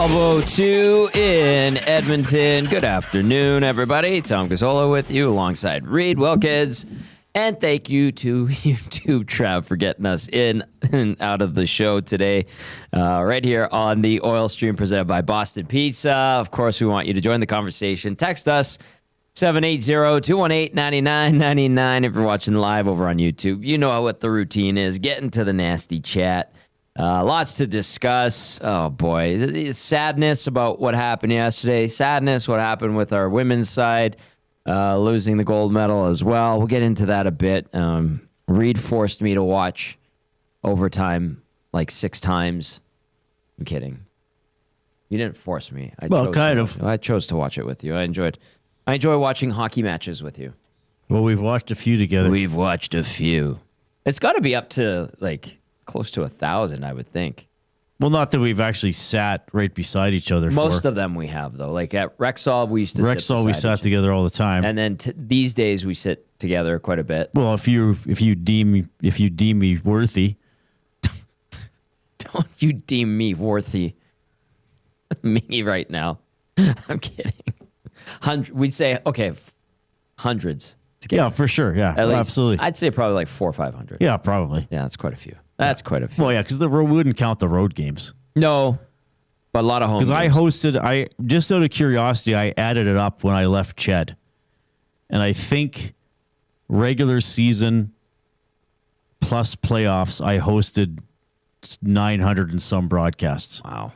12:02 in Edmonton. Good afternoon, everybody. Tom Gazzola with you alongside Reed Wilkins. And thank you to YouTube Trav for getting us in and out of the show today. Right here on the Oil Stream presented by Boston Pizza. Of course, we want you to join the conversation. Text us 780-218-9999 if you're watching live over on YouTube. You know what the routine is. Get into the nasty chat. Lots to discuss. Oh, boy. It's sadness about what happened yesterday. Sadness what happened with our women's side. Losing the gold medal as well. We'll get into that a bit. Reed forced me to watch overtime like 6 times. I'm kidding. You didn't force me. I chose to watch it with you. I enjoy watching hockey matches with you. Well, we've watched a few together. We've watched a few. It's got to be up to like close to 1,000, I would think. Well, not that we've actually sat right beside each other. Most of them we have, though. Like at Rexall, we used to sit beside we sat together all the time. And then these days we sit together quite a bit. Well, if you deem me worthy. Don't you deem me worthy. Me right now. I'm kidding. We'd say, okay, hundreds together. Yeah, for sure. Yeah, at least, absolutely. I'd say probably like 400 or 500. Yeah, probably. Yeah, that's quite a few. That's quite a few. Well, yeah, because we wouldn't count the road games. No, but a lot of home games. Because just out of curiosity, I added it up when I left Ched. And I think regular season plus playoffs, I hosted 900 and some broadcasts. Wow.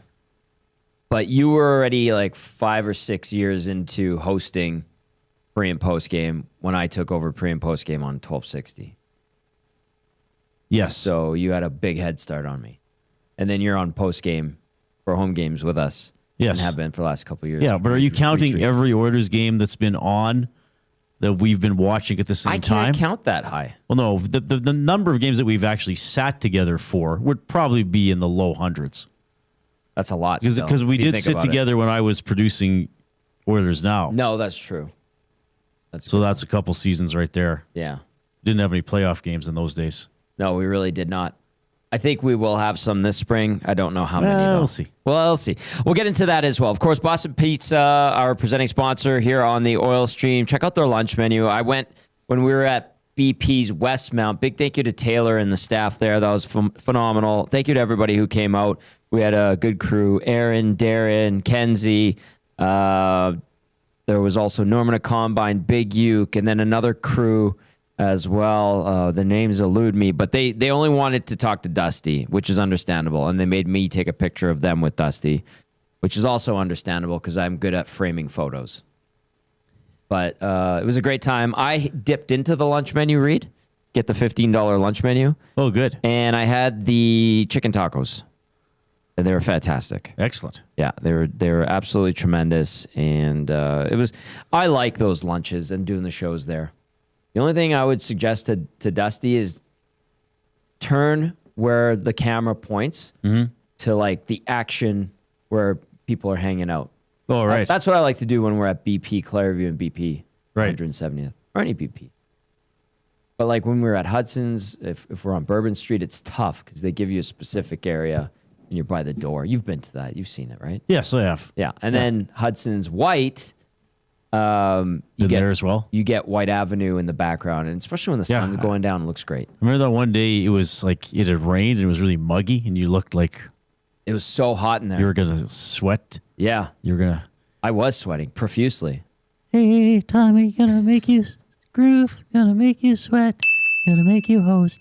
But you were already like 5 or 6 years into hosting pre and post game when I took over pre and post game on 1260. Yes. So you had a big head start on me. And then you're on post game for home games with us. Yes. And have been for the last couple of years. Yeah, but are you counting every Oilers game that's been on that we've been watching at the same time? I can't count that high. Well, no. The number of games that we've actually sat together for would probably be in the low hundreds. That's a lot. Because we did sit together when I was producing Oilers Now. No, that's true. That's a couple seasons right there. Yeah. Didn't have any playoff games in those days. No, we really did not. I think we will have some this spring. I don't know how many. We'll see. Well, we'll see. We'll get into that as well. Of course, Boston Pizza, our presenting sponsor here on the Oil Stream. Check out their lunch menu. I went when we were at BP's Westmount. Big thank you to Taylor and the staff there. That was phenomenal. Thank you to everybody who came out. We had a good crew. Aaron, Darren, Kenzie. There was also Norman Combine, Big Uke, and then another crew as well. The names elude me, but they only wanted to talk to Dusty, which is understandable, and they made me take a picture of them with Dusty, which is also understandable because I'm good at framing photos. But it was a great time. I dipped into the lunch menu, Reed. Get the $15 lunch menu. Oh, good. And I had the chicken tacos. And they were fantastic. Excellent. Yeah, they were absolutely tremendous. And I like those lunches and doing the shows there. The only thing I would suggest to Dusty is turn where the camera points to like the action where people are hanging out. Oh, right. That's what I like to do when we're at BP, Clareview, and BP, right. 170th, or any BP. But like when we're at Hudson's, if we're on Bourbon Street, it's tough because they give you a specific area and you're by the door. You've been to that. You've seen it, right? Yes, I have. Yeah. And then Hudson's White, you get there as well. You get White Avenue in the background, and especially when the sun's going down, it looks great. I remember that one day it was like it had rained and it was really muggy, and you looked like it was so hot in there. You were gonna sweat. Yeah, I was sweating profusely. Hey, Tommy, gonna make you groove, gonna make you sweat, gonna make you host.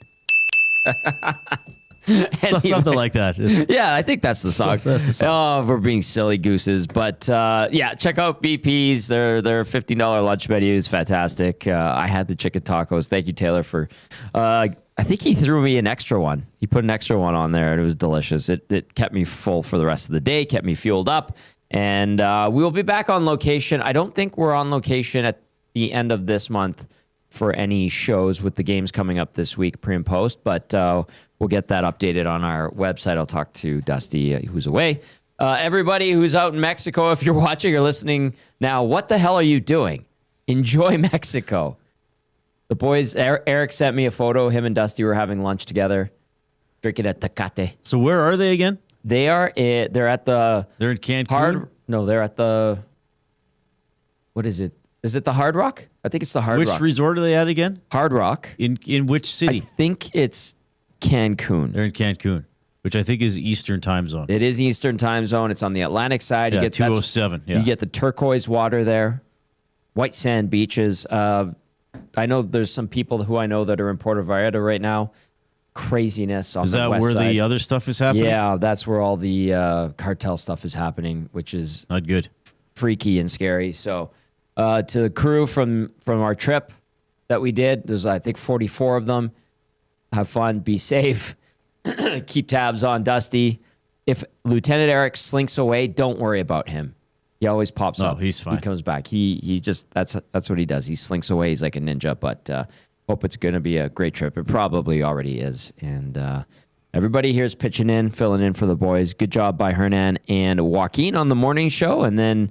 Anyway, something like that. Yeah, I think that's the song. That's the song. Oh, we're being silly gooses. But yeah, check out BP's. Their $15 lunch menu is fantastic. I had the chicken tacos. Thank you, Taylor, for... I think he threw me an extra one. He put an extra one on there, and it was delicious. It kept me full for the rest of the day, kept me fueled up. And we will be back on location. I don't think we're on location at the end of this month for any shows with the games coming up this week, pre and post, but we'll get that updated on our website. I'll talk to Dusty, who's away. Everybody who's out in Mexico, if you're watching or listening now, what the hell are you doing? Enjoy Mexico. The boys, Eric sent me a photo. Him and Dusty were having lunch together, drinking a Tecate. So where are they again? They're at the They're in Cancun. they're at the, what is it? Is it the Hard Rock? I think it's the Hard Rock. Which resort are they at again? Hard Rock. In which I city? think it's Cancun. They're in Cancun, which I think is Eastern time zone. It is Eastern time zone. It's on the Atlantic side. Yeah, You get 207. Yeah. You get the turquoise water there, white sand beaches. I know there's some people who I know that are in Puerto Vallarta right now. Craziness on Is the that west where side. the other stuff is happening? Yeah, that's where all the cartel stuff is happening, which is Not good. freaky and scary. So, to the crew from our trip that we did, there's I think 44 of them. Have fun, be safe, keep tabs on Dusty. If Lieutenant Eric slinks away, don't worry about him. He always pops up. He's fine. He comes back. He just that's what he does. He slinks away. He's like a ninja. But hope it's going to be a great trip. It probably already is. And everybody here's pitching in, filling in for the boys. Good job by Hernan and Joaquin on the morning show. And then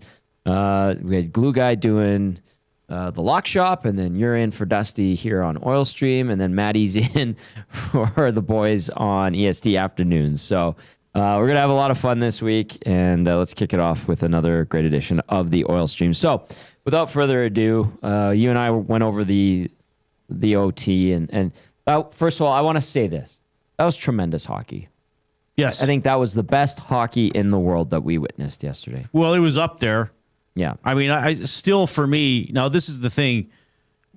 we had Glue Guy doing the lock shop, and then you're in for Dusty here on Oil Stream, and then Maddie's in for the boys on EST afternoons. So we're going to have a lot of fun this week, and let's kick it off with another great edition of the Oil Stream. So without further ado, you and I went over the OT, and first of all, I want to say this. That was tremendous hockey. Yes. I think that was the best hockey in the world that we witnessed yesterday. Well, it was up there. Yeah. I mean, I still, for me, now this is the thing.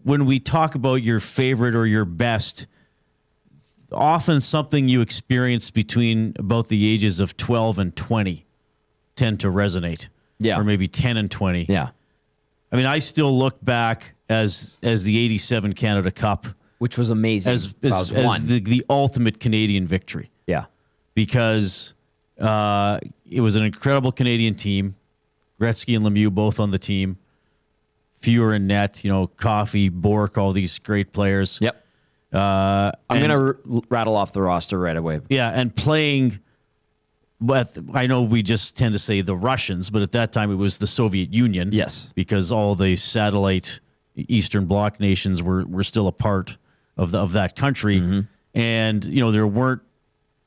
When we talk about your favorite or your best, often something you experience between about the ages of 12 and 20 tend to resonate. Yeah. Or maybe 10 and 20. Yeah. I mean, I still look back as the 87 Canada Cup Which was amazing. as one. the ultimate Canadian victory, Yeah. because it was an incredible Canadian team. Gretzky and Lemieux both on the team. Fewer in net, Coffey, Bork, all these great players. Yep. I'm going to rattle off the roster right away. Yeah, and playing with, I know we just tend to say the Russians, but at that time it was the Soviet Union. Yes. Because all the satellite Eastern Bloc nations were still a part of that country. Mm-hmm. And, there weren't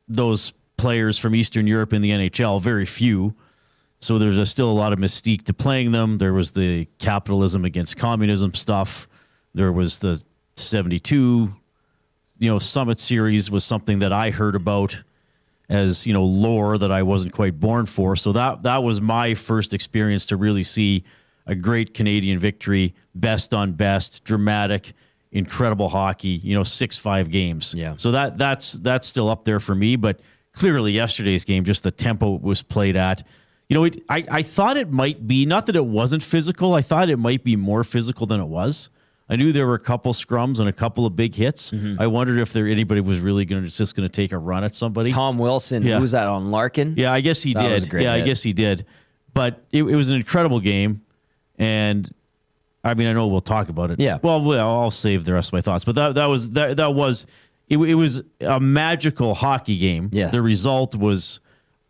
those players from Eastern Europe in the NHL, very few. So there's still a lot of mystique to playing them. There was the capitalism against communism stuff. There was the 72, Summit Series was something that I heard about as, lore that I wasn't quite born for. So that was my first experience to really see a great Canadian victory, best on best, dramatic, incredible hockey, 6-5 games. Yeah. So that's still up there for me. But clearly yesterday's game, just the tempo it was played at. I thought it might be, not that it wasn't physical, I thought it might be more physical than it was. I knew there were a couple scrums and a couple of big hits. Mm-hmm. I wondered if anybody was really just going to take a run at somebody. Tom Wilson, who was that on Larkin? Yeah, I guess he That was did. a great hit. I guess he did. But it was an incredible game. And I mean, I know we'll talk about it. Yeah. Well, I'll save the rest of my thoughts. But that was a magical hockey game. Yes. The result was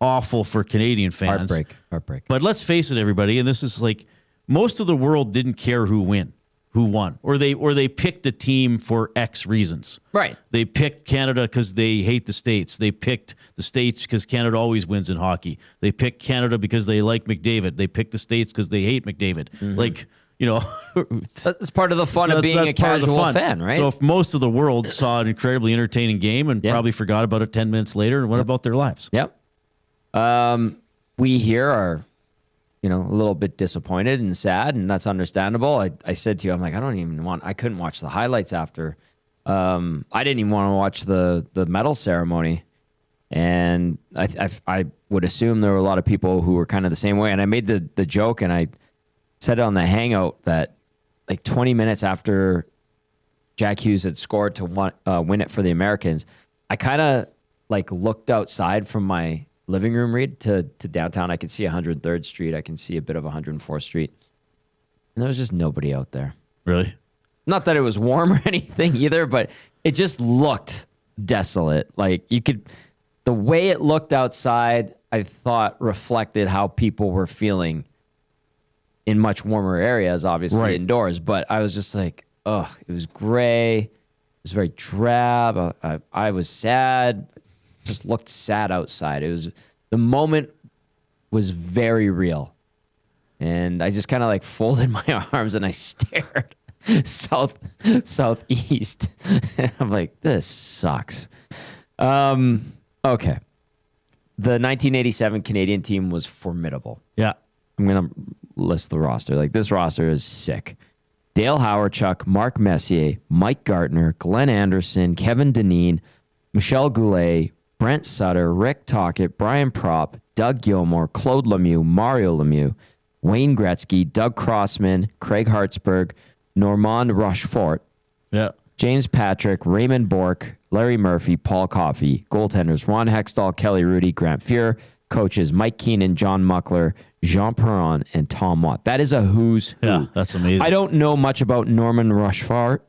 awful for Canadian fans. Heartbreak. But let's face it, everybody, and this is like most of the world didn't care who won, or they picked a team for X reasons. Right. They picked Canada because they hate the States. They picked the States because Canada always wins in hockey. They picked Canada because they like McDavid. They picked the States because they hate McDavid. Mm-hmm. That's part of the fun of being a casual fan, right? So if most of the world saw an incredibly entertaining game and probably forgot about it 10 minutes later and went about their lives. Yep. We here are, a little bit disappointed and sad, and that's understandable. I said to you, I'm like, I couldn't watch the highlights after. I didn't even want to watch the medal ceremony. And I would assume there were a lot of people who were kind of the same way. And I made the joke, and I said it on the hangout that like 20 minutes after Jack Hughes had scored to win it for the Americans, I kind of like looked outside from my living room read to downtown. I could see 103rd Street. I can see a bit of 104th Street. And there was just nobody out there. Really? Not that it was warm or anything either, but it just looked desolate. Like the way it looked outside, I thought reflected how people were feeling in much warmer areas, obviously indoors. But I was just like, it was gray. It was very drab. I was sad. Just looked sad outside. It was the moment was very real. And I just kind of like folded my arms and I stared southeast. And I'm like, this sucks. Okay. The 1987 Canadian team was formidable. Yeah. I'm going to list the roster. Like, this roster is sick. Dale Hawerchuk, Mark Messier, Mike Gartner, Glenn Anderson, Kevin Dineen, Michel Goulet, Brent Sutter, Rick Tocchet, Brian Propp, Doug Gilmore, Claude Lemieux, Mario Lemieux, Wayne Gretzky, Doug Crossman, Craig Hartsburg, Normand Rochefort, Yeah. James Patrick, Raymond Bourque, Larry Murphy, Paul Coffey. Goaltenders, Ron Hextall, Kelly Rudy, Grant Fuhr. Coaches, Mike Keenan, John Muckler, Jean Perron, and Tom Watt. That is a who's who. Yeah, that's amazing. I don't know much about Norman Rochefort,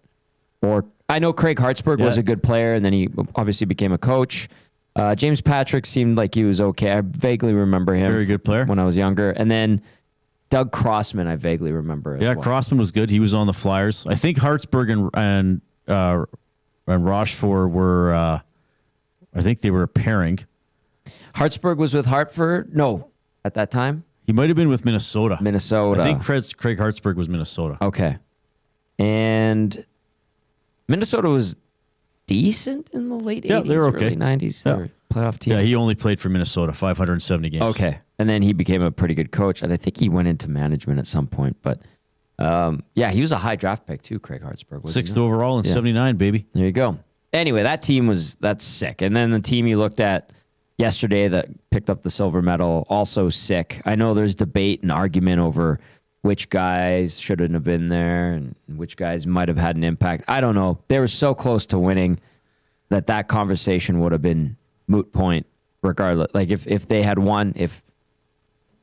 or I know Craig Hartsburg was a good player, and then he obviously became a coach. James Patrick seemed like he was okay. I vaguely remember him. Very good player. When I was younger. And then Doug Crossman, I vaguely remember as well. Crossman was good. He was on the Flyers. I think Hartsburg and Rochefort were, I think they were a pairing. Hartsburg was with Hartford? No, at that time? He might have been with Minnesota. Minnesota. I think Craig Hartsburg was Minnesota. Okay. And Minnesota was decent in the late 80s, they were okay. early 90s. They were a playoff team. Yeah, he only played for Minnesota, 570 games. Okay. And then he became a pretty good coach. And I think he went into management at some point. But, he was a high draft pick too, Craig Hartsburg. Sixth overall in 79, baby. There you go. Anyway, that's sick. And then the team you looked at yesterday that picked up the silver medal, also sick. I know there's debate and argument over which guys shouldn't have been there and which guys might have had an impact. I don't know. They were so close to winning that conversation would have been moot point regardless. Like if they had won, if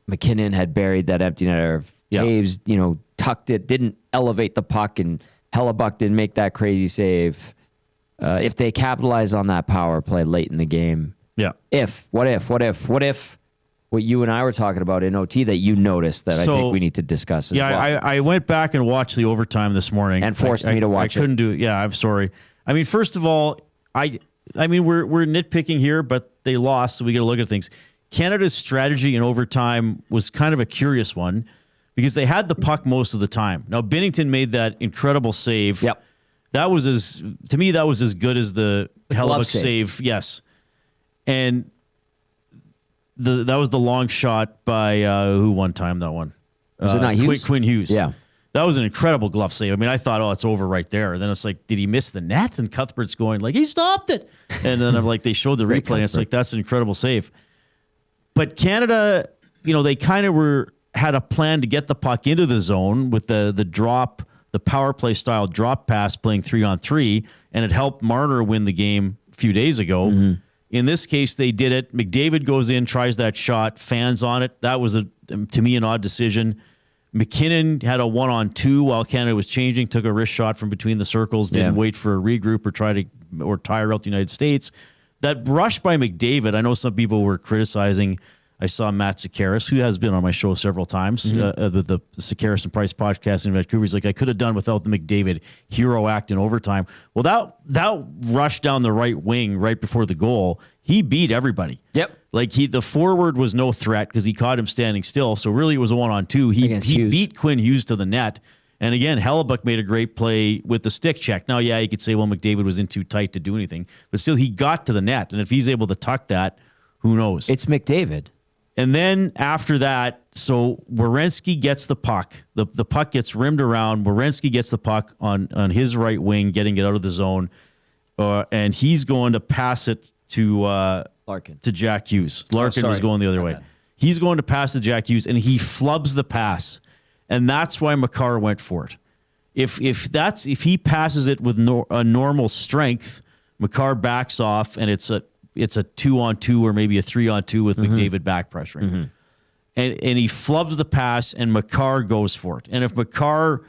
McKinnon had buried that empty net, or if Taves, tucked it, didn't elevate the puck, and Hellebuck didn't make that crazy save. If they capitalized on that power play late in the game, what if what you and I were talking about in OT that you noticed that I think we need to discuss as well? I went back and watched the overtime this morning. And forced me to watch it. I couldn't do it. Yeah, I'm sorry. I mean, first of all, I mean, we're nitpicking here, but they lost, so we got to look at things. Canada's strategy in overtime was kind of a curious one because they had the puck most of the time. Now, Binnington made that incredible save. Yep. That was as good as the Hellebuck save. Yes. And that was the long shot by who one time that one? Was it not Hughes? Quinn Hughes. Yeah. That was an incredible glove save. I mean, I thought, it's over right there. And then it's like, did he miss the net? And Cuthbert's going like, he stopped it. And then I'm like, they showed the replay. And it's like, that's an incredible save. But Canada, they kind of had a plan to get the puck into the zone with the drop, the power play style drop pass, playing 3-on-3, and it helped Marner win the game a few days ago. Mm-hmm. In this case, they did it. McDavid goes in, tries that shot, fans on it. That was, to me, an odd decision. McKinnon had a 1-on-2 while Canada was changing, took a wrist shot from between the circles, didn't wait for a regroup or tire out the United States. That rush by McDavid, I know some people were criticizing. I saw Matt Sakaris, who has been on my show several times, with the Sakaris and Price podcast in Vancouver. He's like, I could have done without the McDavid hero act in overtime. Well, that rush down the right wing right before the goal, he beat everybody. Yep. Like the forward was no threat because he caught him standing still. So really it was a 1-on-2. He beat Quinn Hughes to the net. And again, Hellebuck made a great play with the stick check. Now, you could say, well, McDavid was in too tight to do anything. But still, he got to the net. And if he's able to tuck that, who knows? It's McDavid. And then after that, so Werenski gets the puck. The puck gets rimmed around. Werenski gets the puck on his right wing, getting it out of the zone. And he's going to pass it to Larkin. To Jack Hughes. Larkin was going the other way. Bad. He's going to pass to Jack Hughes, and he flubs the pass. And that's why Makar went for it. If he passes it with a normal strength, Makar backs off, and it's a 2-on-2 or maybe a 3-on-2 with McDavid back pressuring. Mm-hmm. And he flubs the pass, and Makar goes for it. And if Makar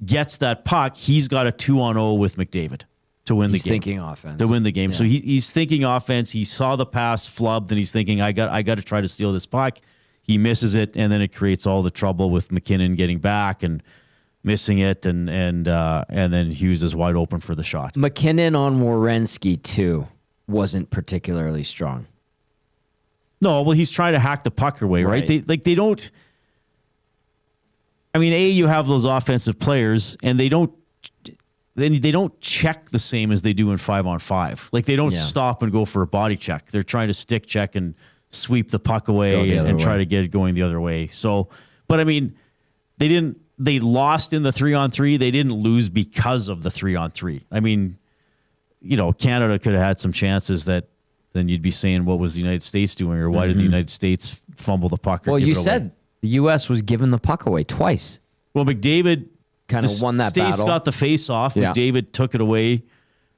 gets that puck, he's got a 2-on-0 with McDavid to win the game. He's thinking offense. To win the game. Yeah. So he's thinking offense. He saw the pass flubbed, and he's thinking, I got to try to steal this puck. He misses it, and then it creates all the trouble with McKinnon getting back and missing it, and then Hughes is wide open for the shot. McKinnon on Werenski, too, wasn't particularly strong. No, well, he's trying to hack the puck away, right? They don't. I mean, you have those offensive players, and they don't check the same as they do in 5-on-5. Like, they don't stop and go for a body check. They're trying to stick check and sweep the puck away and try to get it going the other way. So, but I mean, they lost in the 3-on-3. They didn't lose because of the 3-on-3. I mean, Canada could have had some chances that then you'd be saying, what was the United States doing? Or why did the United States fumble the puck? Or well, give you it away? said the U.S. was giving the puck away twice. Well, McDavid kind of won that States battle. got the face off. Yeah. McDavid took it away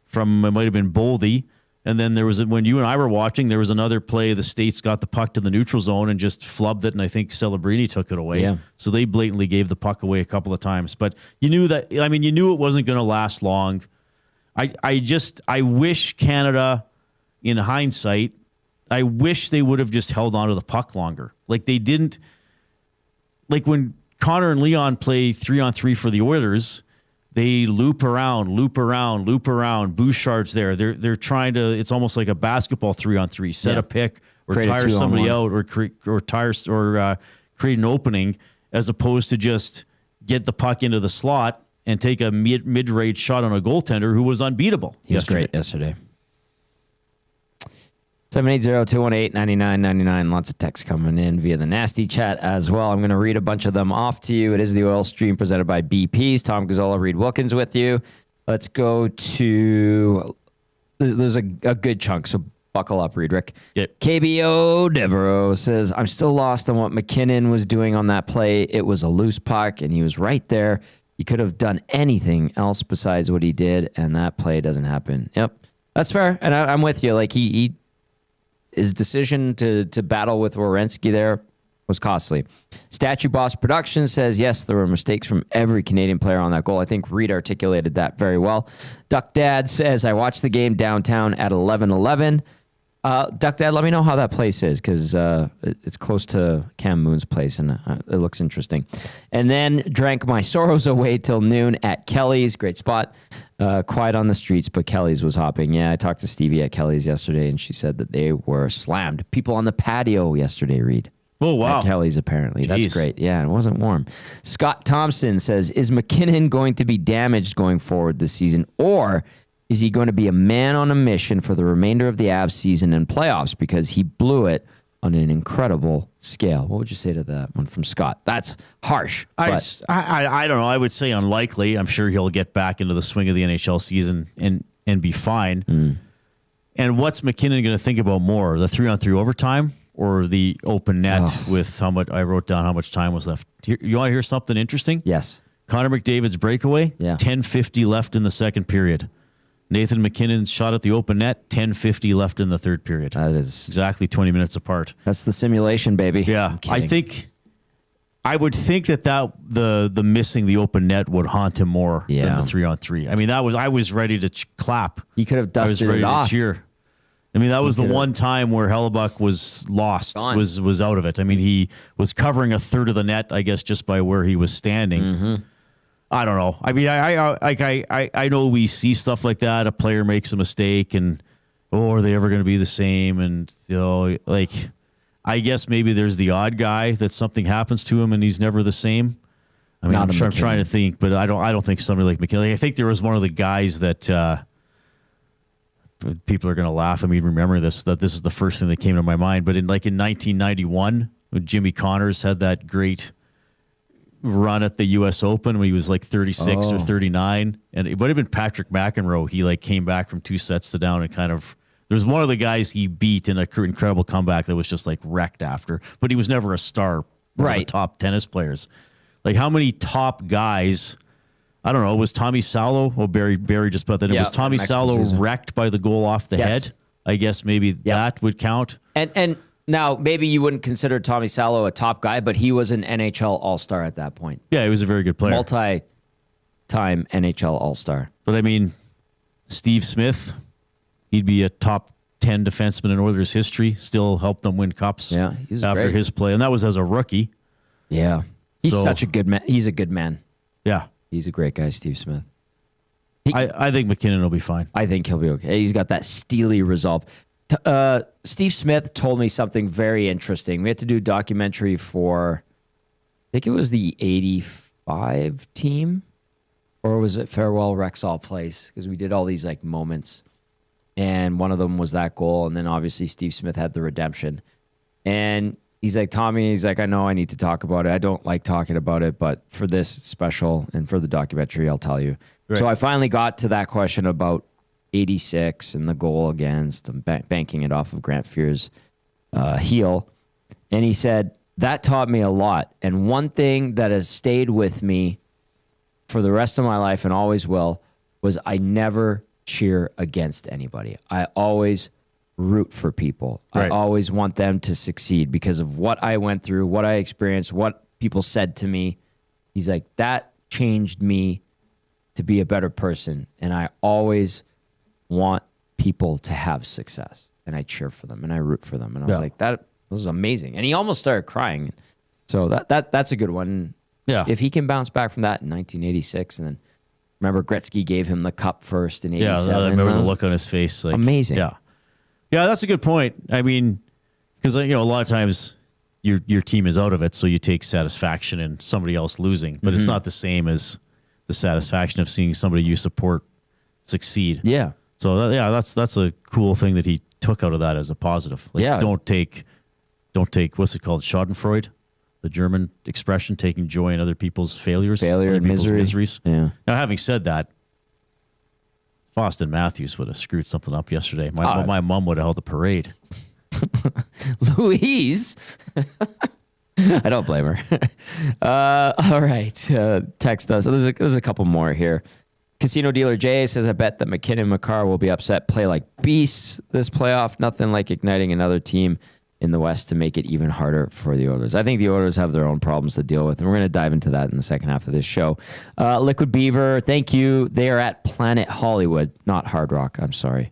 from, it might have been Boldy. And then there was, when you and I were watching, there was another play. The States got the puck to the neutral zone and just flubbed it. And I think Celebrini took it away. Yeah. So they blatantly gave the puck away a couple of times. But you knew it wasn't going to last long. I wish Canada, in hindsight, I wish they would have just held on to the puck longer. Like they didn't, like when Connor and Leon play 3-on-3 for the Oilers, they loop around. Bouchard's there. They're trying to. It's almost like a basketball 3-on-3. Set a pick or Create a tire somebody 2-on-1. out or create an opening, as opposed to just get the puck into the slot and take a mid-range shot on a goaltender who was unbeatable. He was great yesterday. 780-218-9999. Lots of texts coming in via the nasty chat as well. I'm going to read a bunch of them off to you. It is the Oil Stream presented by BP's. Tom Gazzola, Reed Wilkins with you. Let's go to... There's a good chunk, so buckle up, Reed Rick. Yep. KBO Devereaux says, I'm still lost on what McKinnon was doing on that play. It was a loose puck, and he was right there. He could have done anything else besides what he did, and that play doesn't happen. Yep, that's fair, and I'm with you. Like, his decision to battle with Werenski there was costly. Statue Boss Productions says, yes, there were mistakes from every Canadian player on that goal. I think Reed articulated that very well. Duck Dad says, I watched the game downtown at 11:11. Duck Dad, let me know how that place is, because it's close to Cam Moon's place, and it looks interesting. And then drank my sorrows away till noon at Kelly's. Great spot. Quiet on the streets, but Kelly's was hopping. Yeah, I talked to Stevie at Kelly's yesterday, and she said that they were slammed. People on the patio yesterday, Reed. Oh, wow. At Kelly's, apparently. Jeez. That's great. Yeah, it wasn't warm. Scott Thompson says, is McKinnon going to be damaged going forward this season, or is he going to be a man on a mission for the remainder of the Avs season and playoffs, because he blew it on an incredible scale? What would you say to that one from Scott? That's harsh. I don't know. I would say unlikely. I'm sure he'll get back into the swing of the NHL season and be fine. And what's McKinnon going to think about more, the 3-on-3 overtime or the open net with how much? I wrote down how much time was left. You want to hear something interesting? Yes. Connor McDavid's breakaway. 10:50 left in the second period. Nathan McKinnon's shot at the open net, 10:50 left in the third period. That is exactly 20 minutes apart. That's the simulation, baby. Yeah, I would think that the missing the open net would haunt him more than the 3-on-3. I mean, I was ready to clap. He could have dusted it off. To cheer. I mean, that was the one time where Hellebuck was lost, was out of it. I mean, he was covering a third of the net, I guess, just by where he was standing. I don't know. I mean, I know we see stuff like that. A player makes a mistake, and are they ever going to be the same? And I guess maybe there's the odd guy that something happens to him and he's never the same. I mean, I'm trying to think, but I don't think somebody like McKinnon. I think there was one of the guys that people are going to laugh at me remembering this. That this is the first thing that came to my mind. But in 1991, when Jimmy Connors had that great run at the U.S. Open when he was like 36 or 39, and it might have been Patrick McEnroe. He came back from 2 sets to down and kind of. There was one of the guys he beat in an incredible comeback that was just wrecked after, but he was never a star. One of the top tennis players. Like how many top guys? I don't know. Was Tommy Salo? Oh, Barry just put that in. Was Tommy Salo wrecked by the goal off the head? I guess maybe that would count. And now maybe you wouldn't consider Tommy Salo a top guy, but he was an NHL All-Star at that point. Yeah, he was a very good player. Multi-time NHL All-Star. But I mean, Steve Smith, he'd be a top 10 defenseman in Oilers history. Still helped them win cups after his play, and that was as a rookie. Yeah, he's such a good man. He's a good man. Yeah, he's a great guy, Steve Smith. I think McKinnon will be fine. I think he'll be okay. He's got that steely resolve. Steve Smith told me something very interesting. We had to do a documentary for, I think it was the 85 team, or was it Farewell Rexall Place? Because we did all these like moments, and one of them was that goal, and then obviously Steve Smith had the redemption. And he's like, Tommy, he's like, I know I need to talk about it. I don't like talking about it, but for this special and for the documentary, I'll tell you. Right. So I finally got to that question about 86 and the goal against and banking it off of Grant Fear's heel. And he said, that taught me a lot. And one thing that has stayed with me for the rest of my life and always will was I never cheer against anybody. I always root for people. Right. I always want them to succeed because of what I went through, what I experienced, what people said to me. He's like, that changed me to be a better person. And I always want people to have success, and I cheer for them and I root for them. And I was like, that was amazing. And he almost started crying. So that's a good one. Yeah. If he can bounce back from that in 1986, and then remember Gretzky gave him the cup first in 87. Yeah, I remember the look on his face. Like, amazing. Yeah. Yeah, that's a good point. I mean, because a lot of times your team is out of it, so you take satisfaction in somebody else losing, but it's not the same as the satisfaction of seeing somebody you support succeed. Yeah. So that's a cool thing that he took out of that as a positive. Like, don't take what's it called, Schadenfreude, the German expression, taking joy in other people's failures, failure and miseries. Yeah. Now, having said that, Faustin Matthews would have screwed something up yesterday. My mom would have held the parade. Louise, I don't blame her. All right, text us. So there's a couple more here. Casino Dealer Jay says, I bet that McKinnon and Makar will be upset. Play like beasts this playoff. Nothing like igniting another team in the West to make it even harder for the Oilers. I think the Oilers have their own problems to deal with, and we're going to dive into that in the second half of this show. Liquid Beaver, thank you. They are at Planet Hollywood, not Hard Rock. I'm sorry.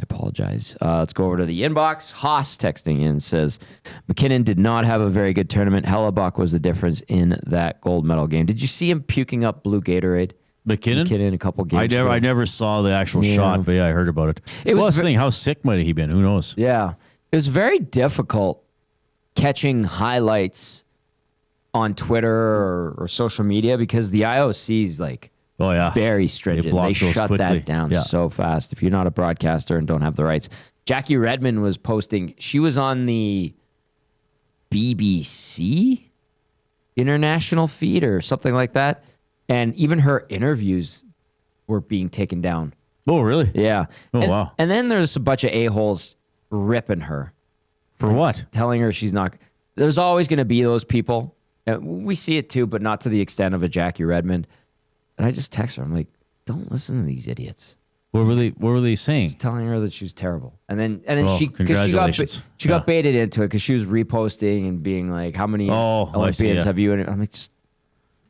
I apologize. Let's go over to the inbox. Haas texting in says, McKinnon did not have a very good tournament. Hellebuck was the difference in that gold medal game. Did you see him puking up blue Gatorade? McKinnon a couple games ago. I never saw the actual shot, but yeah, I heard about it. It was the thing. How sick might he been? Who knows? Yeah. It was very difficult catching highlights on Twitter or social media because the IOC is like very stringent. They shut that down so fast if you're not a broadcaster and don't have the rights. Jackie Redmond was posting. She was on the BBC international feed or something like that. And even her interviews were being taken down. Oh, really? Yeah. Wow. And then there's a bunch of a-holes ripping her. For what? Telling her she's not. There's always going to be those people. We see it too, but not to the extent of a Jackie Redmond. And I just text her. I'm like, don't listen to these idiots. What were they saying? Just telling her that she was terrible. And then she congratulations. got baited into it because she was reposting and being like, how many Olympians have you? And I'm like, just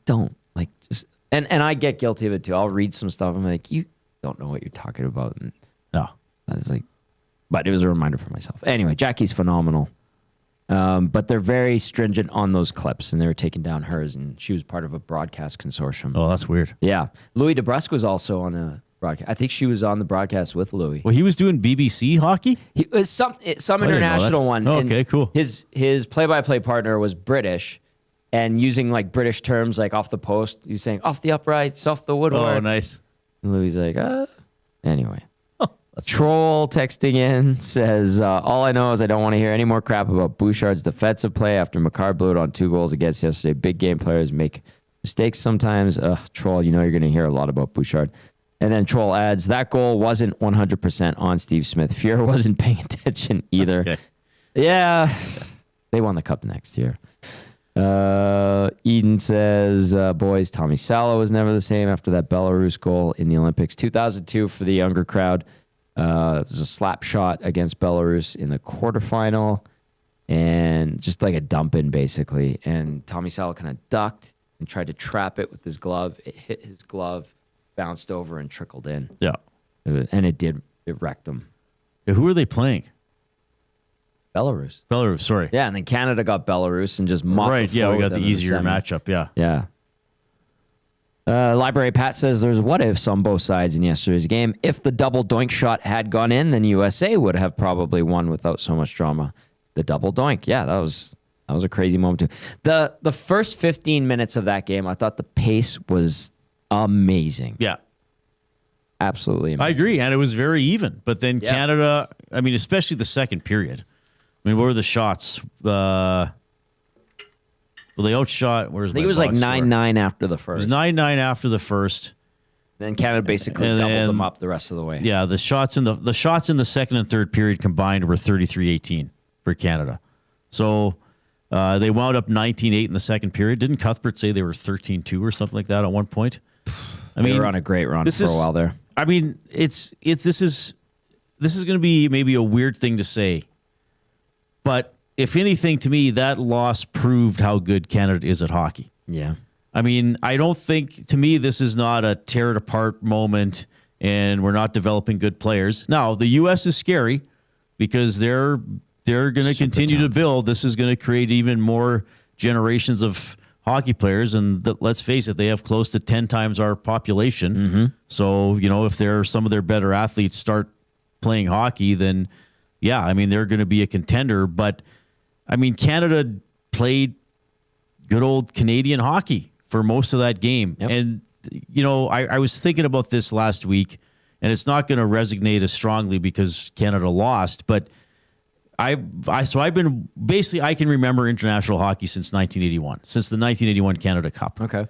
don't. Like, just and I get guilty of it too. I'll read some stuff. I'm like, you don't know what you're talking about. And no, I was like, but it was a reminder for myself. Anyway, Jackie's phenomenal. But they're very stringent on those clips, and they were taking down hers, and she was part of a broadcast consortium. Oh, that's weird. Yeah, Louis DeBrusque was also on a broadcast. I think she was on the broadcast with Louis. Well, he was doing BBC hockey. He was some international one. Oh, okay, cool. His play-by-play partner was British. And using like British terms like off the post, he's saying off the uprights, off the woodwork. Oh, nice. And Louis like, anyway. Troll texting in says, all I know is I don't want to hear any more crap about Bouchard's defensive play after Makar blew it on 2 goals against yesterday. Big game players make mistakes sometimes. Troll, you're going to hear a lot about Bouchard. And then Troll adds, that goal wasn't 100% on Steve Smith. Fuhrer wasn't paying attention either. Okay. Yeah. They won the cup next year. Eden says, boys, Tommy Salo was never the same after that Belarus goal in the Olympics. 2002 for the younger crowd. It was a slap shot against Belarus in the quarterfinal and just like a dump in basically. And Tommy Salo kind of ducked and tried to trap it with his glove. It hit his glove, bounced over and trickled in. Yeah. And it wrecked him. Yeah, who were they playing? Belarus, sorry. Yeah, and then Canada got Belarus and just mopped Right, the floor we got with the them in easier semi. matchup, yeah. Yeah. Library Pat says there's what ifs on both sides in yesterday's game. If the double doink shot had gone in, then USA would have probably won without so much drama. The double doink, yeah, that was a crazy moment too. The first 15 minutes of that game, I thought the pace was amazing. Yeah. Absolutely amazing. I agree, and it was very even. But then Canada, I mean, especially the second period. I mean, what were the shots? Well, they outshot. I think it was like 9-9 after the first. It was 9-9 after the first. Then Canada basically doubled them up the rest of the way. Yeah, the shots in the second and third period combined were 33-18 for Canada. So they wound up 19-8 in the second period. Didn't Cuthbert say they were 13-2 or something like that at one point? They were on a great run for a while there. I mean, this is going to be maybe a weird thing to say, but if anything, to me, that loss proved how good Canada is at hockey. Yeah. I mean, I don't think, to me, this is not a tear it apart moment and we're not developing good players. Now, the U.S. is scary because they're going to continue to build. This is going to create even more generations of hockey players. And let's face it, they have close to 10 times our population. Mm-hmm. So, if some of their better athletes start playing hockey, then, yeah, I mean, they're going to be a contender. But, I mean, Canada played good old Canadian hockey for most of that game. Yep. And, I was thinking about this last week, and it's not going to resonate as strongly because Canada lost, but I can remember international hockey since 1981, since the 1981 Canada Cup. Okay.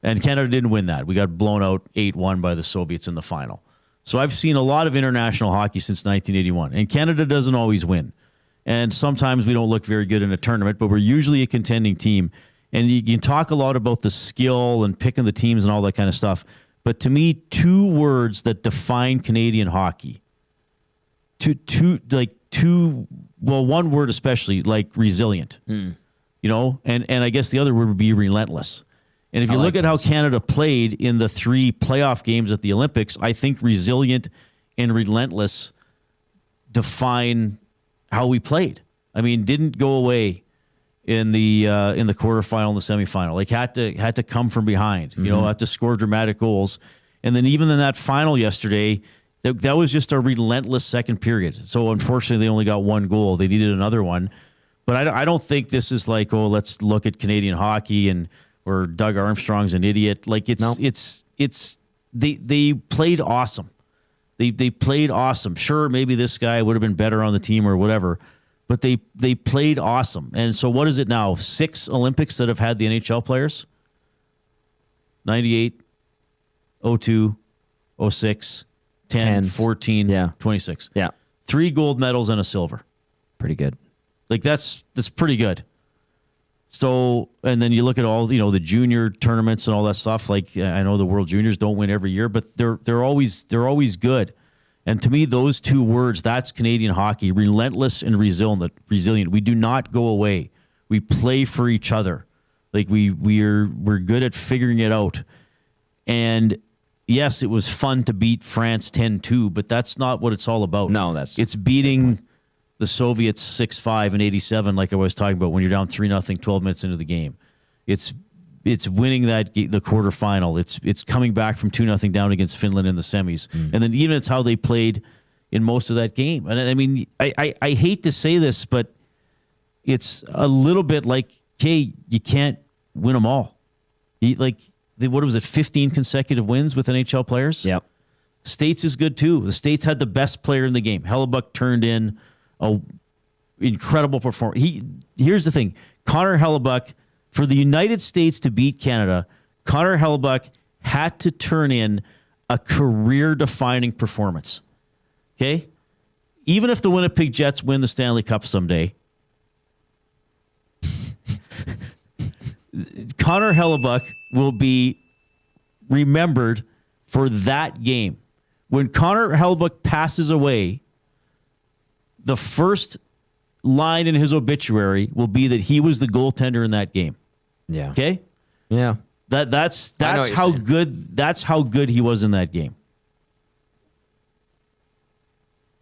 And Canada didn't win that. We got blown out 8-1 by the Soviets in the final. So I've seen a lot of international hockey since 1981, and Canada doesn't always win. And sometimes we don't look very good in a tournament, but we're usually a contending team. And you can talk a lot about the skill and picking the teams and all that kind of stuff. But to me, two words that define Canadian hockey, one word especially, like resilient, and I guess the other word would be relentless. And if you look at how Canada played in the 3 playoff games at the Olympics, I think resilient and relentless define how we played. I mean, didn't go away in the quarterfinal and the semifinal. Like had to come from behind. Had to score dramatic goals. And then even in that final yesterday, that was just a relentless second period. So unfortunately, they only got 1 goal. They needed another one. But I don't think this is like, let's look at Canadian hockey or Doug Armstrong's an idiot. Like they played awesome. They played awesome. Sure, maybe this guy would have been better on the team or whatever, but they played awesome. And so what is it now? 6 Olympics that have had the NHL players? 98, 02, 06, 10, 14, 26. Yeah. 3 gold medals and a silver. Pretty good. Like that's pretty good. So, and then you look at all, the junior tournaments and all that stuff. Like I know the World Juniors don't win every year, but they're always good. And to me, those 2 words, that's Canadian hockey, relentless and resilient. We do not go away. We play for each other. Like we're good at figuring it out. And yes, it was fun to beat France 10-2, but that's not what it's all about. No, it's beating the Soviets 6-5 in 87, like I was talking about, when you're down 3-0, 12 minutes into the game. It's winning the quarterfinal. It's coming back from 2-0 down against Finland in the semis. And then even it's how they played in most of that game. And I mean, I hate to say this, but it's a little bit like, hey, you can't win them all. What was it, 15 consecutive wins with NHL players? Yep. States is good too. The States had the best player in the game. Hellebuck turned in a incredible performance. Here's the thing. Connor Hellebuck, for the United States to beat Canada, Connor Hellebuck had to turn in a career-defining performance. Okay? Even if the Winnipeg Jets win the Stanley Cup someday, Connor Hellebuck will be remembered for that game. When Connor Hellebuck passes away, the first line in his obituary will be that he was the goaltender in that game. Yeah. Okay? Yeah. That's how good he was in that game.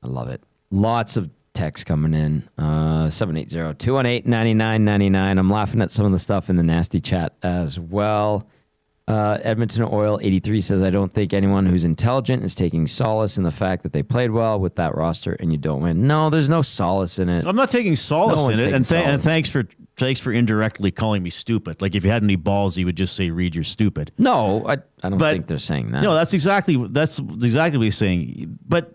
I love it. Lots of text coming in. 780-218-9999. I'm laughing at some of the stuff in the nasty chat as well. Edmonton Oil 83 says, I don't think anyone who's intelligent is taking solace in the fact that they played well with that roster and you don't win. No, there's no solace in it. I'm not taking solace in it. And thanks for indirectly calling me stupid. Like if you had any balls, you would just say, Reed, you're stupid. No, I don't think they're saying that. No, that's exactly what he's saying. But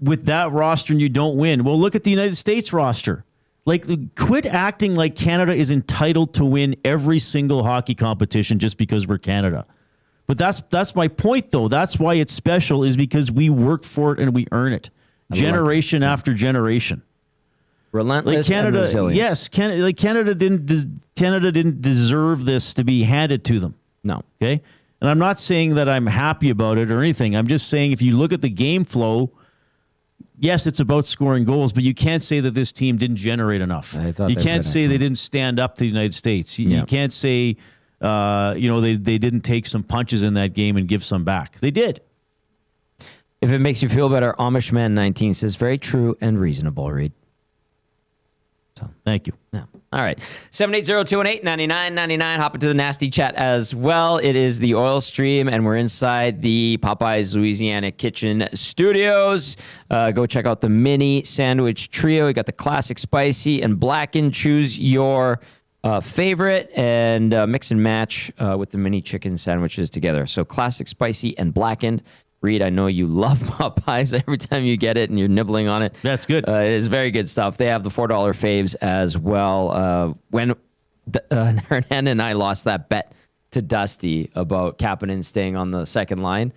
with that roster and you don't win, well, look at the United States roster. Like, quit acting like Canada is entitled to win every single hockey competition just because we're Canada. But that's my point, though. That's why it's special, is because we work for it and we earn it, generation after generation. Relentless, like Canada, and resilient. Yes, Canada didn't deserve this to be handed to them. No. Okay, and I'm not saying that I'm happy about it or anything. I'm just saying if you look at the game flow. Yes, it's about scoring goals, but you can't say that this team didn't generate enough. You can't say they didn't stand up to the United States. You can't say, they didn't take some punches in that game and give some back. They did. If it makes you feel better, Amish Man 19 says, very true and reasonable, Reed. So, thank you. Yeah. All right. 780-218-9999. Hop into the nasty chat as well. It is the Oil Stream, and we're inside the Popeyes Louisiana Kitchen Studios. Go check out the mini sandwich trio. We got the classic spicy and blackened. Choose your favorite and mix and match with the mini chicken sandwiches together. So classic, spicy, and blackened. Reed, I know you love Popeyes every time you get it and you're nibbling on it. That's good. It is very good stuff. They have the $4 faves as well. When Hernan and I lost that bet to Dusty about Kapanen staying on the second line,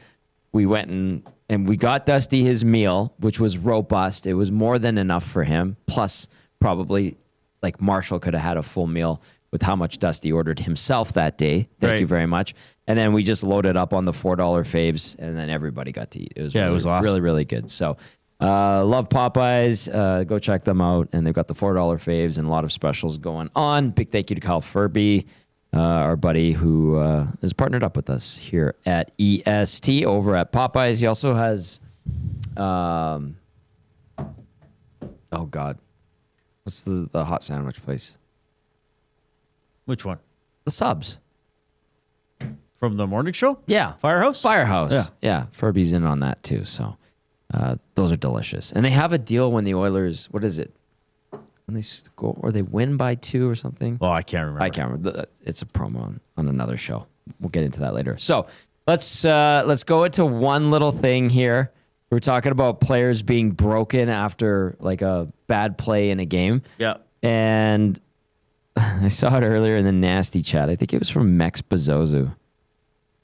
we went and we got Dusty his meal, which was robust. It was more than enough for him. Plus, probably like Marshall could have had a full meal with how much Dusty ordered himself that day. Thank you very much. And then we just loaded up on the $4 faves, and then everybody got to eat. It was it was awesome. Really, really good. So love Popeyes. Go check them out. And they've got the $4 faves and a lot of specials going on. Big thank you to Kyle Furby, our buddy who is partnered up with us here at EST over at Popeyes. He also has, oh God, what's the hot sandwich place? Which one? The Subs. From the morning show? Yeah. Firehouse? Firehouse. Yeah. Furby's in on that too. So those are delicious. And they have a deal when the Oilers, what is it? When they score or they win by 2 or something? Oh, I can't remember. I can't remember. It's a promo on another show. We'll get into that later. So let's go into one little thing here. We're talking about players being broken after like a bad play in a game. Yeah. And I saw it earlier in the nasty chat. I think it was from Mex Bezozu.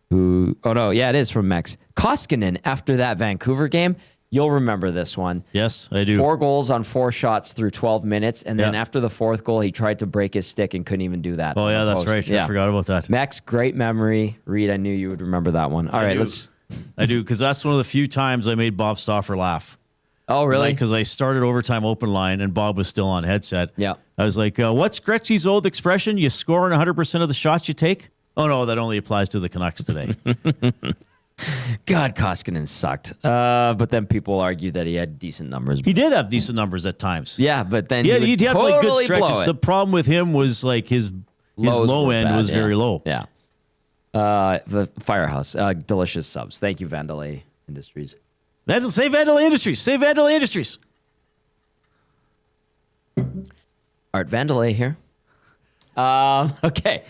It is from Mex. Koskinen, after that Vancouver game, you'll remember this one. Yes, I do. 4 goals on 4 shots through 12 minutes, and then after the 4th goal, he tried to break his stick and couldn't even do that. Oh, yeah, that's right. Yeah. I forgot about that. Mex, great memory. Reed, I knew you would remember that one. All right, I do, because that's one of the few times I made Bob Stauffer laugh. Oh, really? Because I started overtime open line, and Bob was still on headset. Yeah. I was like, what's Gretzky's old expression? You score in 100% of the shots you take? Oh, no, that only applies to the Canucks today. God, Koskinen sucked. But then people argue that he had decent numbers. He did have decent numbers at times. Yeah, but then he had totally like good stretches. blow it. The problem with him was like his low end was very low. Yeah. The Firehouse, delicious subs. Thank you, Vandalay Industries. Say Vandalay Industries. Say Vandalay Industries. Art Vandalay here. Okay,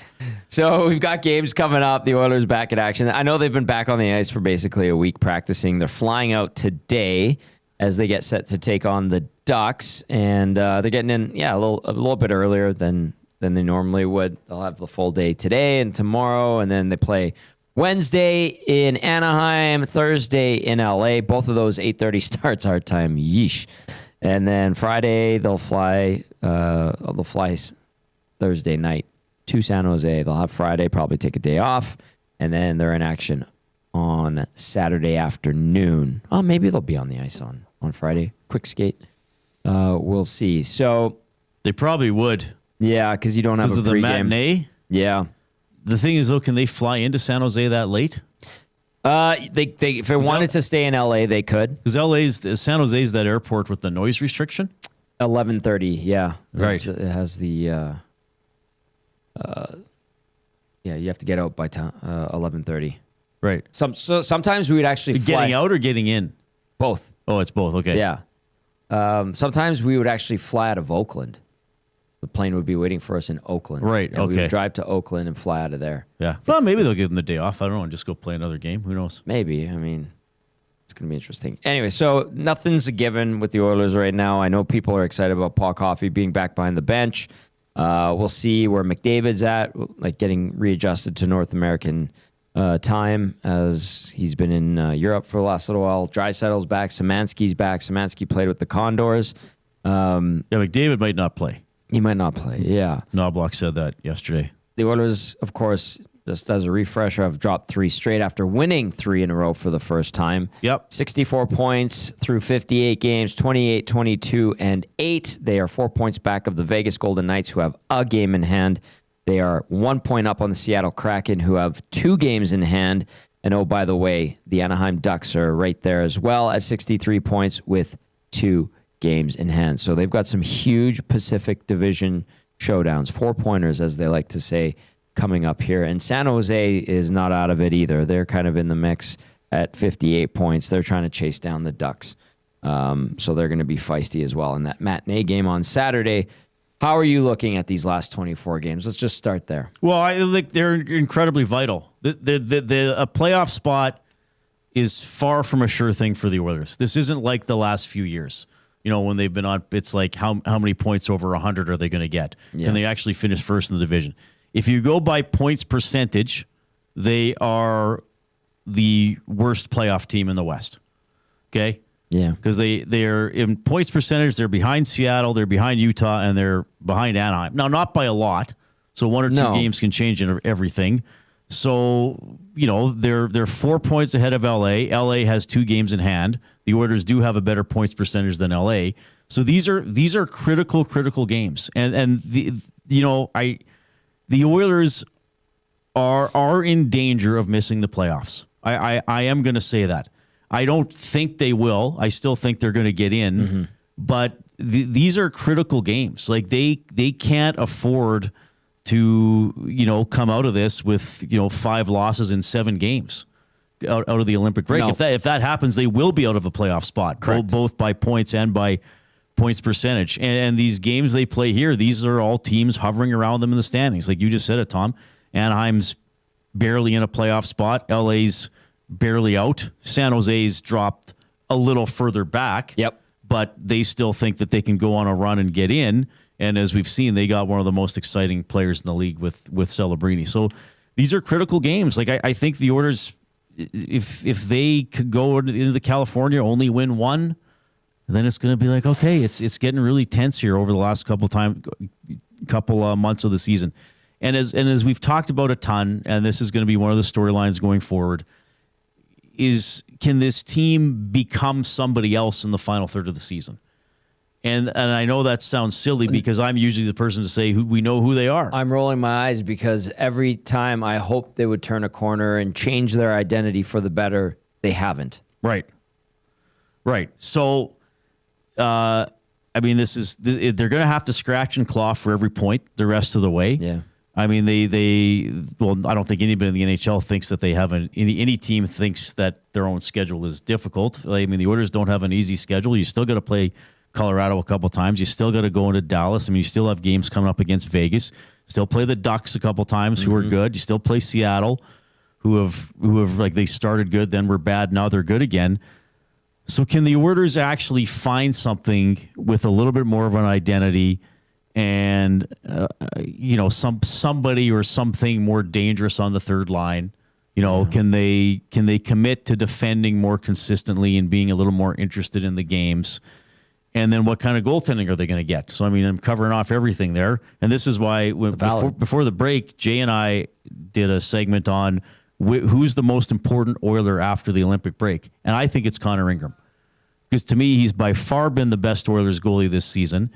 so we've got games coming up. The Oilers back in action. I know they've been back on the ice for basically a week practicing. They're flying out today as they get set to take on the Ducks, and they're getting in, a little bit earlier than they normally would. They'll have the full day today and tomorrow, and then they play Wednesday in Anaheim, Thursday in LA. Both of those 8:30 starts our time. Yeesh. And then Friday they'll fly. They'll fly Thursday night to San Jose. They'll have Friday, probably take a day off, and then they're in action on Saturday afternoon. Oh, maybe they'll be on the ice on Friday. Quick skate. We'll see. So they probably would. Yeah, because you don't have a pregame. The matinee? Yeah. The thing is, though, can they fly into San Jose that late? If they wanted to stay in LA, they could. Because San Jose's that airport with the noise restriction? 11:30, yeah. Right. It has the Yeah, you have to get out by 11:30. Right. Sometimes we would actually fly. Getting out or getting in? Both. Oh, it's both. Okay. Yeah. Sometimes we would actually fly out of Oakland. The plane would be waiting for us in Oakland. Right. And we would drive to Oakland and fly out of there. Yeah. Well, maybe they'll give them the day off. I don't know, and just go play another game. Who knows? Maybe. I mean, it's going to be interesting. Anyway, so nothing's a given with the Oilers right now. I know people are excited about Paul Coffey being back behind the bench. We'll see where McDavid's at, like getting readjusted to North American time, as he's been in Europe for the last little while. Draisaitl's back. Szymanski's back. Szymanski played with the Condors. Yeah, McDavid might not play. He might not play, yeah. Knobloch said that yesterday. The Oilers, of course, just as a refresher, have dropped 3 straight after winning 3 in a row for the first time. Yep. 64 points through 58 games, 28, 22, and 8. They are 4 points back of the Vegas Golden Knights, who have a game in hand. They are 1 point up on the Seattle Kraken, who have 2 games in hand. And oh, by the way, the Anaheim Ducks are right there as well at 63 points with 2 games in hand. So they've got some huge Pacific Division showdowns, 4-pointers, as they like to say, coming up here. And San Jose is not out of it either. They're kind of in the mix at 58 points. They're trying to chase down the Ducks. So they're going to be feisty as well in that matinee game on Saturday. How are you looking at these last 24 games? Let's just start there. Well, I think they're incredibly vital. A playoff spot is far from a sure thing for the Oilers. This isn't like the last few years. You know, when they've been on, it's like how many points over 100 are they going to get? Yeah. Can they actually finish first in the division? If you go by points percentage, they are the worst playoff team in the West. Okay? Yeah. Because they're in points percentage, they're behind Seattle, they're behind Utah, and they're behind Anaheim. Now, not by a lot. So 1 or 2 games can change everything. So, you know, they're 4 points ahead of LA. LA has 2 games in hand. The Oilers do have a better points percentage than LA. So these are critical games. And the Oilers are in danger of missing the playoffs. I am going to say that. I don't think they will. I still think they're going to get in. But these are critical games. Like they can't afford to, come out of this with, 5 losses in 7 games out of the Olympic break. No. If that happens, they will be out of a playoff spot, both by points and by points percentage. And these games they play here, these are all teams hovering around them in the standings. Like you just said it, Tom. Anaheim's barely in a playoff spot. LA's barely out. San Jose's dropped a little further back. Yep. But they still think that they can go on a run and get in. And as we've seen, they got one of the most exciting players in the league with Celebrini. So these are critical games. Like I think the Oilers, if they could go into California, only win 1, then it's going to be like, okay, it's getting really tense here over the last couple months of the season. And as we've talked about a ton, and this is going to be one of the storylines going forward, is can this team become somebody else in the final third of the season? And I know that sounds silly because I'm usually the person to say we know who they are. I'm rolling my eyes because every time I hoped they would turn a corner and change their identity for the better, they haven't. Right. So, they're going to have to scratch and claw for every point the rest of the way. Yeah. I mean, I don't think anybody in the NHL thinks that they have any team thinks that their own schedule is difficult. I mean, the Oilers don't have an easy schedule. You still got to play Colorado a couple times. You still got to go into Dallas. I mean, you still have games coming up against Vegas. Still play the Ducks a couple times, who are good. You still play Seattle, who have like they started good, then were bad, now they're good again. So can the Oilers actually find something with a little bit more of an identity and somebody or something more dangerous on the third line? Can they commit to defending more consistently and being a little more interested in the games? And then what kind of goaltending are they going to get? So, I mean, I'm covering off everything there. And this is why before the break, Jay and I did a segment on who's the most important Oiler after the Olympic break. And I think it's Connor Ingram. Because to me, he's by far been the best Oilers goalie this season.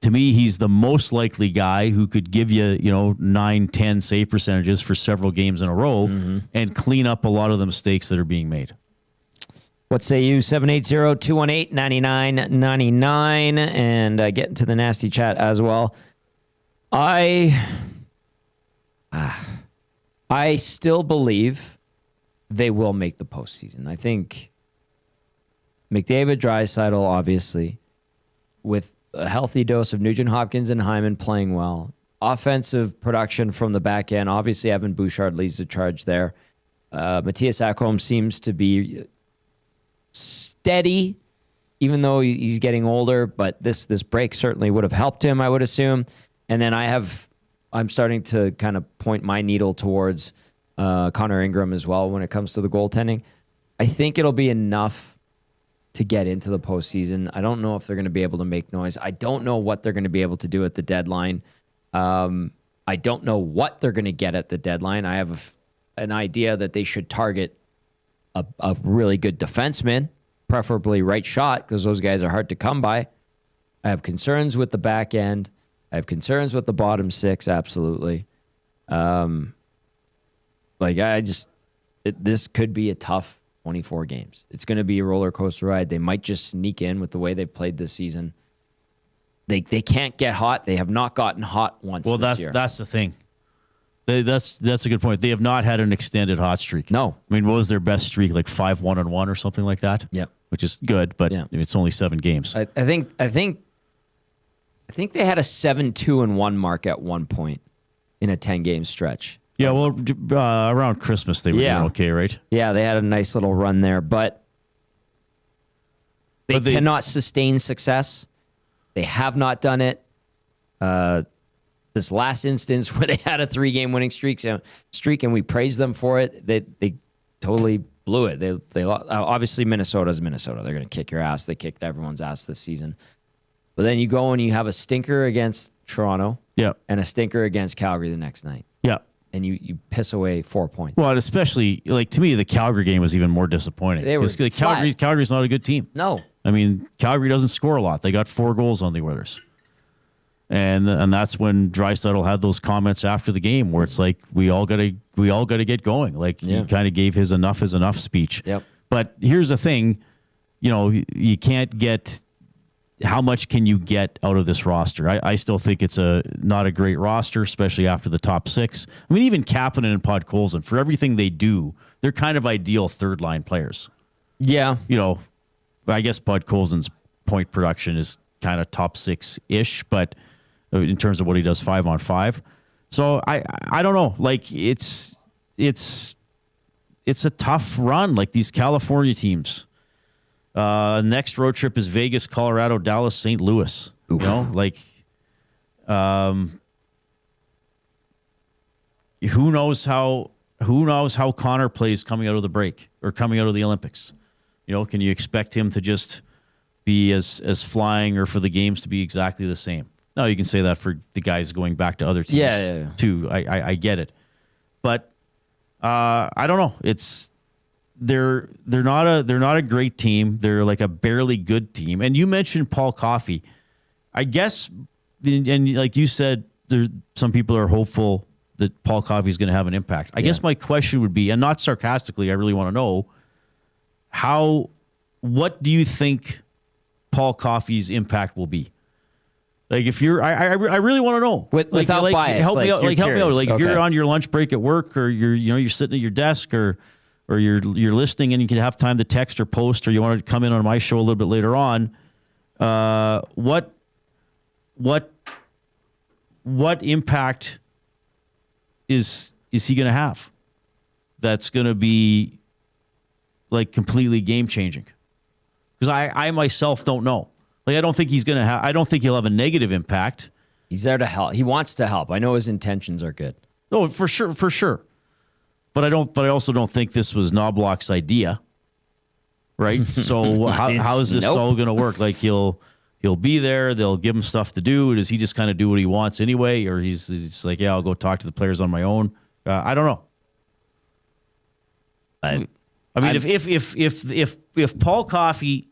To me, he's the most likely guy who could give you, 9, 10 save percentages for several games in a row and clean up a lot of the mistakes that are being made. What say you? 780-218-9999 and get into the nasty chat as well. I still believe they will make the postseason. I think McDavid, Draisaitl, obviously, with a healthy dose of Nugent Hopkins and Hyman playing well. Offensive production from the back end. Obviously, Evan Bouchard leads the charge there. Matthias Ekholm seems to be steady, even though he's getting older. But this break certainly would have helped him, I would assume. And then I'm starting to kind of point my needle towards Connor Ingram as well when it comes to the goaltending. I think it'll be enough to get into the postseason. I don't know if they're going to be able to make noise. I don't know what they're going to be able to do at the deadline. I don't know what they're going to get at the deadline. I have an idea that they should target a really good defenseman, preferably right shot, because those guys are hard to come by. I have concerns with the back end. I have concerns with the bottom six, absolutely. This could be a tough 24 games. It's going to be a roller coaster ride. They might just sneak in with the way they've played this season. They can't get hot. They have not gotten hot once this year. That's the thing. That's a good point. They have not had an extended hot streak. No. I mean, what was their best streak? Like 5-1-1 or something like that? Yeah. Which is good, but it's only 7 games. I think they had a 7-2-1 mark at one point in a 10-game stretch. Yeah, well, around Christmas they were doing okay, right? Yeah, they had a nice little run there, but they cannot sustain success. They have not done it. This last instance where they had a 3-game winning streak, and we praised them for it, they totally blew it. They obviously Minnesota's Minnesota. They're going to kick your ass. They kicked everyone's ass this season. But then you go and you have a stinker against Toronto, and a stinker against Calgary the next night. Yeah. And you piss away 4 points. Well, and especially, like, to me, the Calgary game was even more disappointing. Calgary's not a good team. No. I mean, Calgary doesn't score a lot. They got 4 goals on the Oilers. And that's when Draisaitl had those comments after the game where it's like, we all got to get going. Like, he kind of gave his enough is enough speech. Yep. But here's the thing, you can't get, how much can you get out of this roster? I still think it's not a great roster, especially after the top 6. I mean, even Kapanen and Podkolzin, for everything they do, they're kind of ideal third-line players. Yeah. I guess Podkolzin's point production is kind of top 6-ish, but in terms of what he does 5-on-5. So I don't know. Like, it's a tough run, like these California teams. Next road trip is Vegas, Colorado, Dallas, St. Louis. Oof. Who knows how Connor plays coming out of the break or coming out of the Olympics? Can you expect him to just be as flying or for the games to be exactly the same? No, you can say that for the guys going back to other teams too. I get it, but I don't know. They're not a great team. They're like a barely good team. And you mentioned Paul Coffey. I guess, and like you said, some people are hopeful that Paul Coffey is going to have an impact. I guess my question would be, and not sarcastically, I really want to know, what do you think Paul Coffey's impact will be? Like, if you're, I really want to know. Without bias, help me out. Like, help me out. Like, okay. If you're on your lunch break at work, or you're sitting at your desk, or you're listening, and you can have time to text or post, or you want to come in on my show a little bit later on. What impact is he going to have? That's going to be like completely game changing. Because I myself don't know. Like, I don't think he's going to have. I don't think he'll have a negative impact. He's there to help. He wants to help. I know his intentions are good. Oh, for sure. But I also don't think this was Knobloch's idea, right? So how is this all going to work? Like, he'll be there. They'll give him stuff to do. Does he just kind of do what he wants anyway, or he's like, I'll go talk to the players on my own? I don't know. I mean, if Paul Coffey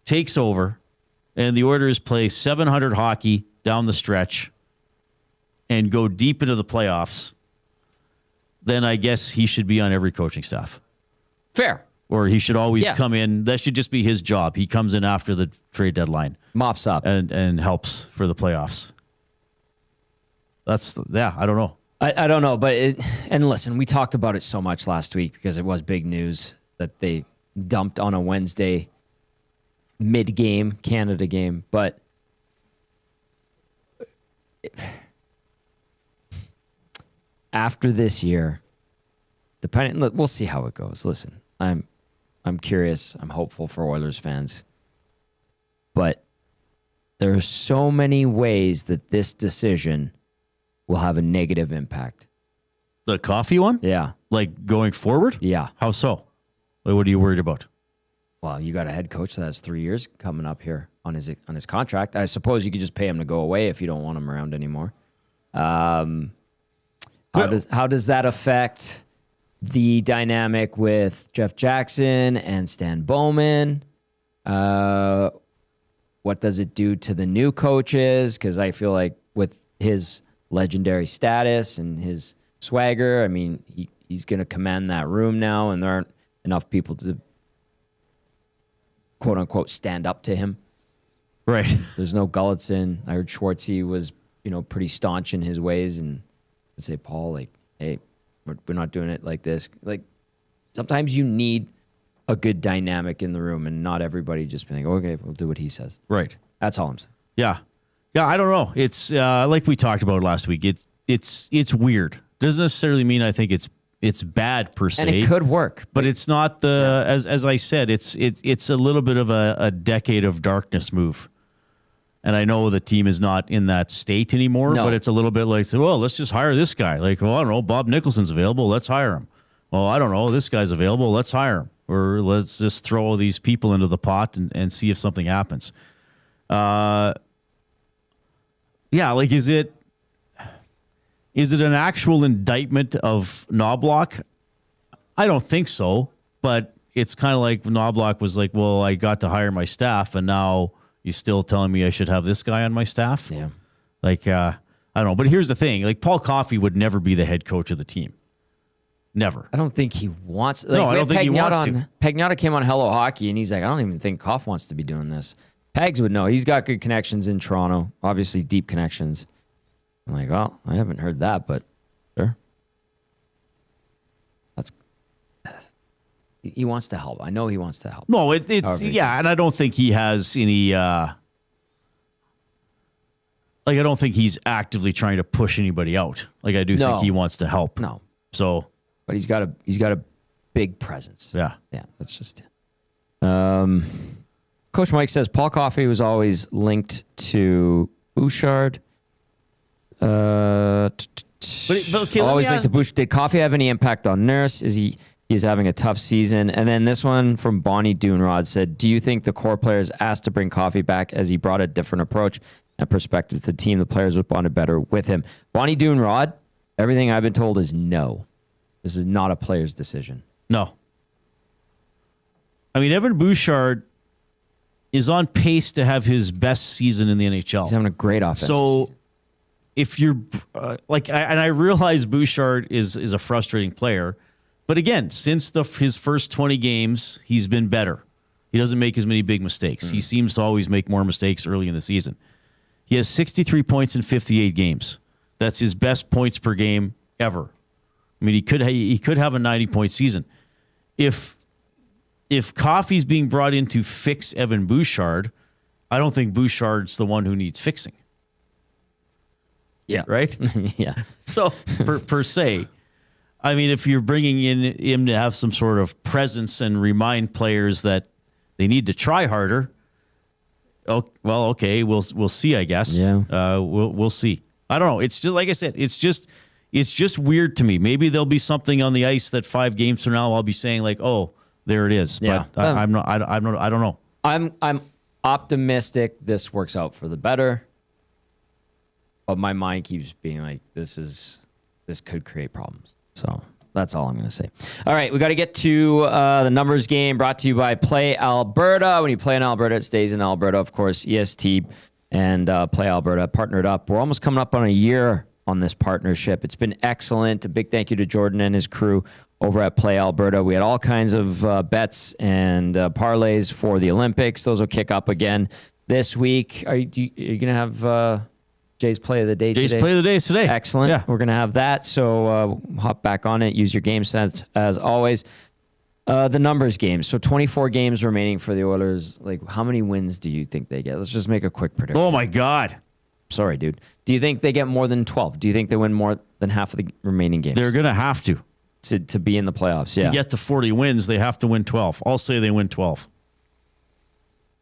takes over and the Oilers play 700 hockey down the stretch and go deep into the playoffs, then I guess he should be on every coaching staff. Fair. Or he should always come in. That should just be his job. He comes in after the trade deadline. Mops up. And helps for the playoffs. I don't know. I don't know, but and listen, we talked about it so much last week because it was big news that they dumped on a Wednesday mid-game Canada game, but after this year, we'll see how it goes. Listen, I'm curious. I'm hopeful for Oilers fans, but there are so many ways that this decision will have a negative impact. The Coffey one? Yeah. Like going forward? Yeah. How so? Like, what are you worried about? Well, you got a head coach that has 3 years coming up here on his contract. I suppose you could just pay him to go away if you don't want him around anymore. How does that affect the dynamic with Jeff Jackson and Stan Bowman? What does it do to the new coaches? Because I feel like with his legendary status and his swagger, I mean, he's going to command that room now, and there aren't enough people to quote unquote stand up to him. Right. There's no Gulletson. I heard Schwartzy was, pretty staunch in his ways, and I say, Paul, like, hey, we're not doing it like this. Like, sometimes you need a good dynamic in the room, and not everybody just being like, okay, we'll do what he says. Right. That's all I'm saying. Yeah. Yeah, I don't know. It's like we talked about last week. It's weird. Doesn't necessarily mean I think it's bad per se. And it could work. But it's not as I said, it's a little bit of a decade of darkness move. And I know the team is not in that state anymore, but it's a little bit like, well, let's just hire this guy. Like, well, I don't know, Bob Nicholson's available, let's hire him. Well, I don't know, this guy's available, let's hire him. Or let's just throw all these people into the pot and see if something happens. Yeah, like, is it an actual indictment of Knobloch? I don't think so, but it's kind of like Knobloch was like, well, I got to hire my staff, and now you're still telling me I should have this guy on my staff? Yeah. Like, I don't know. But here's the thing. Like, Paul Coffey would never be the head coach of the team. Never. I don't think he wants... No, I don't think he wants to. Pagnotta came on Hello Hockey, and he's like, I don't even think Koff wants to be doing this. Pags would know. He's got good connections in Toronto. Obviously, deep connections. I'm like, well, I haven't heard that, but sure. He wants to help. I know he wants to help. No, it's yeah, and I don't think he has any. I don't think he's actively trying to push anybody out. Like, I do think he wants to help. No. So, but he's got a big presence. Yeah. Yeah, that's just it. Coach Mike says Paul Coffey was always linked to Bouchard. But okay, always linked to Bouchard. Did Coffey have any impact on Nurse? He's having a tough season? And then this one from Bonnie Doonrod said, do you think the core players asked to bring Coffey back as he brought a different approach and perspective to the team? The players responded better with him. Bonnie Doonrod, everything I've been told is no. This is not a player's decision. No. I mean, Evan Bouchard is on pace to have his best season in the NHL. He's having a great offensive season. If you're I realize Bouchard is a frustrating player, but again, since his first 20 games, he's been better. He doesn't make as many big mistakes. He seems to always make more mistakes early in the season. He has 63 points in 58 games. That's his best points per game ever. I mean, he could have a 90-point season. If Coffey's being brought in to fix Evan Bouchard, I don't think Bouchard's the one who needs fixing. Yeah. Right? Yeah. So, per se, I mean, if you're bringing in him to have some sort of presence and remind players that they need to try harder, well, okay, we'll see, I guess. Yeah. We'll see. I don't know. It's just, like I said, it's just weird to me. Maybe there'll be something on the ice that 5 games from now I'll be saying like, oh, there it is. Yeah. But I don't know. I'm optimistic this works out for the better. But my mind keeps being like, this could create problems. So that's all I'm going to say. All right, we got to get to the numbers game brought to you by Play Alberta. When you play in Alberta, it stays in Alberta. Of course, EST and Play Alberta partnered up. We're almost coming up on a year on this partnership. It's been excellent. A big thank you to Jordan and his crew over at Play Alberta. We had all kinds of bets and parlays for the Olympics. Those will kick up again this week. Are you going to have Jay's play of the day Jay's today. play of the day is today. Excellent. Yeah. We're going to have that. So hop back on it. Use your game sense as always. The numbers game. So 24 games remaining for the Oilers. Like, how many wins do you think they get? Let's just make a quick prediction. Oh, my God. Sorry, dude. Do you think they get more than 12? Do you think they win more than half of the remaining games? They're going to have to. To be in the playoffs, yeah. To get to 40 wins, they have to win 12. I'll say they win 12.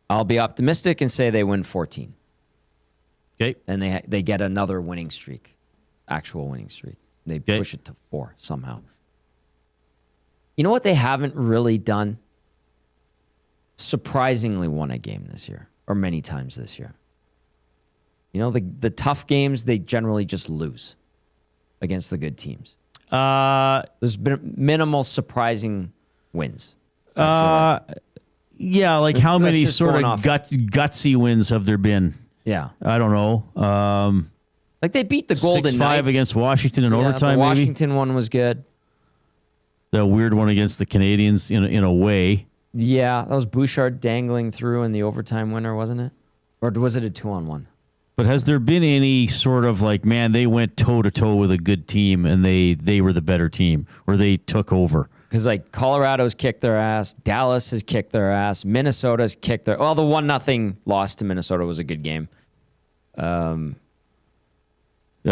I'll be optimistic and say they win 14. Okay. And they get another winning streak, actual winning streak. They push it to 4 somehow. You know what they haven't really done? Surprisingly won a game this year, or many times this year. You know, the tough games, they generally just lose against the good teams. There's been minimal surprising wins. Yeah, like how many just sort going of off. gutsy wins have there been? Yeah. I don't know. Like they beat the Golden 6-5 Knights. against Washington in overtime, the maybe? Washington one was good. The weird one against the Canadians in a way. Yeah, that was Bouchard dangling through in the overtime winner, wasn't it? Or was it a 2-on-1? But has there been any sort of like, man, they went toe-to-toe with a good team and they were the better team, or they took over? Because like Colorado's kicked their ass, Dallas has kicked their ass, Minnesota's kicked their. Well, the 1-0 loss to Minnesota was a good game. I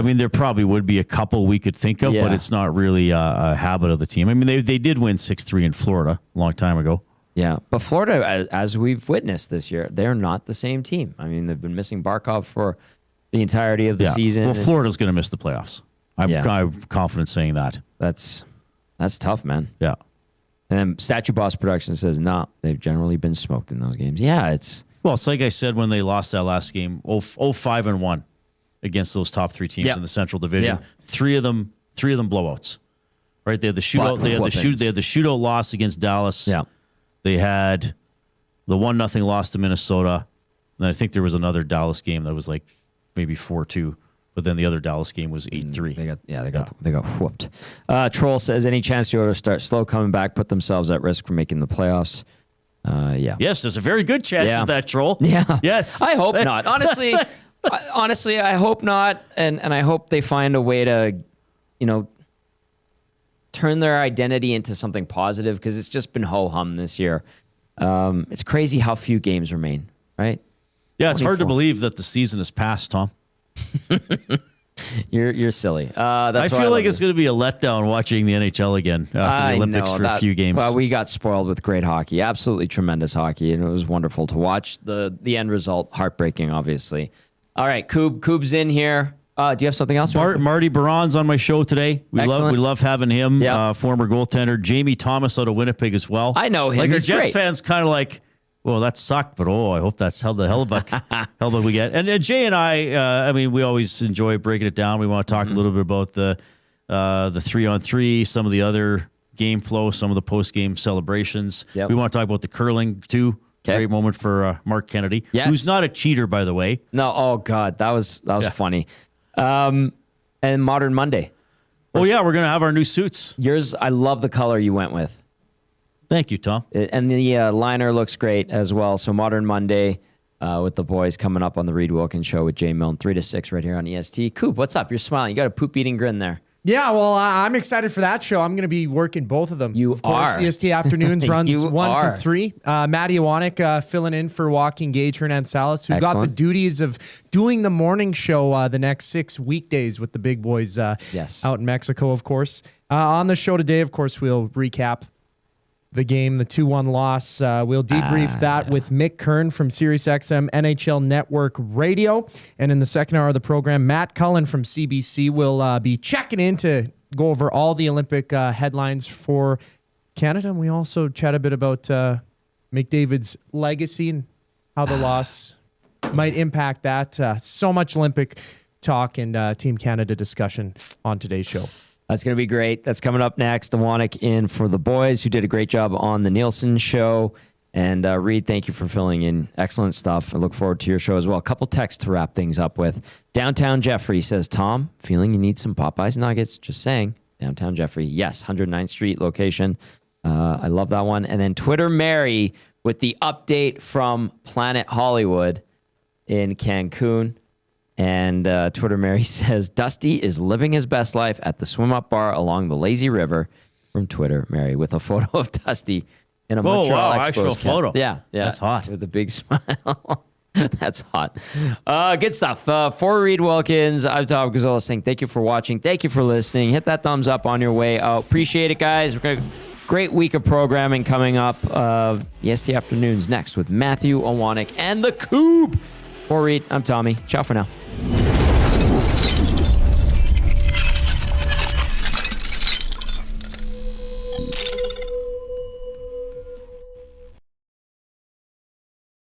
mean, there probably would be a couple we could think of, but Yeah. it's not really a habit of the team. I mean, they did win 6-3 in Florida a long time ago. Yeah, but Florida, as we've witnessed this year, they're not the same team. I mean, they've been missing Barkov for the entirety of the season. Well, Florida's going to miss the playoffs. I'm confident saying that. That's tough, man. Yeah. And then Statue Boss Production says, no, they've generally been smoked in those games. Yeah, it's like I said when they lost that last game, 5-1 against those top 3 teams in the Central Division. Yeah. Three of them blowouts. Right? They had the shootout. They had the shootout loss against Dallas. yeah. They had the 1-0 loss to Minnesota. And I think there was another Dallas game that was like maybe 4-2. But then the other Dallas game was 8-3. They got whooped. Troll says, any chance you ought to start slow coming back, put themselves at risk for making the playoffs? Yeah. Yes, there's a very good chance of that, Troll. Yeah. Yes. I hope not. Honestly, I hope not. And I hope they find a way to, turn their identity into something positive, because it's just been ho-hum this year. It's crazy how few games remain, right? Yeah, it's hard to 24. believe that the season has passed, Tom. You're silly. I feel like it's going to be a letdown watching the NHL again after the Olympics for a few games. Well, we got spoiled with great hockey, absolutely tremendous hockey, and it was wonderful to watch. The end result, heartbreaking, obviously. All right, Coob's in here. Do you have something else? Marty Baron's on my show today. We love having him. Yep. Former goaltender Jamie Thomas out of Winnipeg as well. I know him. Like He's our Jets great. fans, kind of like, well, that sucked, but I hope that's how the Hellbuck we get. And Jay and I mean, we always enjoy breaking it down. We want to talk a little bit about the 3-on-3, some of the other game flow, some of the post-game celebrations. Yep. We want to talk about the curling too. Okay. Great moment for Mark Kennedy, Yes. who's not a cheater, by the way. No, oh God, that was funny. And Modern Monday. Oh yeah, we're gonna have our new suits. Yours, I love the color you went with. Thank you, Tom. And the liner looks great as well. So Modern Monday with the boys coming up on the Reed Wilkins Show with Jay Milne, 3 to 6 right here on EST. Coop, what's up? You're smiling. You got a poop-eating grin there. Yeah, well, I'm excited for that show. I'm going to be working both of them. Of course, are. EST Afternoons runs You 1 are. to 3. Matty Iwanek filling in for Joaquin Gage, Hernan Salas, who got the Excellent. duties of doing the morning show the next 6 weekdays with the big boys Yes. out in Mexico, of course. On the show today, of course, we'll recap the game, the 2-1 loss. We'll debrief that with Mick Kern from SiriusXM NHL Network Radio. And in the second hour of the program, Matt Cullen from CBC will be checking in to go over all the Olympic headlines for Canada. And we also chat a bit about McDavid's legacy and how the loss might impact that. So much Olympic talk and Team Canada discussion on today's show. That's going to be great. That's coming up next. Iwanek in for the boys, who did a great job on the Nielsen show. And Reed, thank you for filling in. Excellent stuff. I look forward to your show as well. A couple texts to wrap things up with. Downtown Jeffrey says, Tom, feeling you need some Popeyes nuggets? Just saying. Downtown Jeffrey. Yes, 109th Street location. I love that one. And then Twitter Mary with the update from Planet Hollywood in Cancun. And Twitter Mary says, Dusty is living his best life at the swim-up bar along the lazy river. From Twitter Mary, with a photo of Dusty in a Montreal Expos actual cap. photo. Yeah. That's hot. With a big smile. That's hot. Good stuff. For Reed Wilkins, I'm Tom Gazzola saying thank you for watching. Thank you for listening. Hit that thumbs up on your way out. Appreciate it, guys. We're going to great week of programming coming up. The ST Afternoons next with Matthew Owanek and the Coop. For Reed, I'm Tommy. Ciao for now.